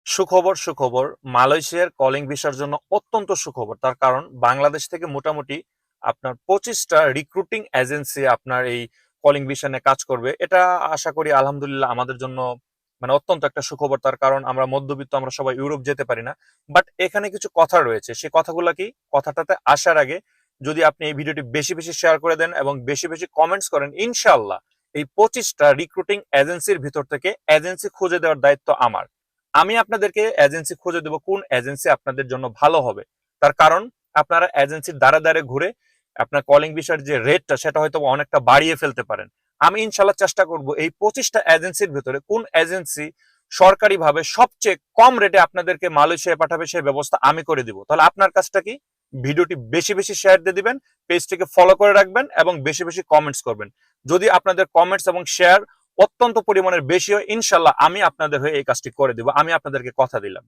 সুখবর। মালয়েশিয়ার কলিং ভিসার জন্য অত্যন্ত সুখবর। তার কারণ বাংলাদেশ থেকে মোটামুটি আপনার 25টা রিক্রুটিং এজেন্সি আপনার এই কলিং ভিসা নিয়ে কাজ করবে। এটা আশা করি আলহামদুলিল্লাহ আমাদের জন্য মানে অত্যন্ত একটা সুখবর। তার কারণ আমরা মধ্যবিত্ত, আমরা সবাই ইউরোপ যেতে পারি না। বাট এখানে কিছু কথা রয়েছে। সেই কথাগুলো কি? কথাটাতে আসার আগে যদি আপনি এই ভিডিওটি বেশি বেশি শেয়ার করে দেন এবং বেশি বেশি কমেন্টস করেন, ইনশাআল্লাহ এই 25টা রিক্রুটিং এজেন্সির ভিতর থেকে এজেন্সি খুঁজে দেওয়ার দায়িত্ব আমার। আমি আপনাদেরকে এজেন্সি খুঁজে দেবো কোন এজেন্সি আপনাদের জন্য ভালো হবে। তার কারণ আপনারা এজেন্সির দ্বারে দ্বারে ঘুরে আপনার কলিং ভিসার যে রেটটা সেটা হয়তো অনেকটা বাড়িয়ে ফেলতে পারেন। আমি ইনশাল্লাহ চেষ্টা করব এই 25টা এজেন্সির ভিতরে কোন এজেন্সি সরকারিভাবে সবচেয়ে কম রেটে আপনাদেরকে মালয়েশিয়ায় পাঠাবে সেই ব্যবস্থা আমি করে দিব। তাহলে আপনার কাজটা কি? ভিডিওটি বেশি বেশি শেয়ার দিয়ে দিবেন, পেজটিকে ফলো করে রাখবেন এবং বেশি বেশি কমেন্টস করবেন। যদি আপনাদের কমেন্টস এবং শেয়ার অত্যন্ত পরিমাণের বেশি হয়, ইনশাল্লাহ আমি আপনাদের হয়ে এই কাজটি করে দিব। আমি আপনাদেরকে কথা দিলাম।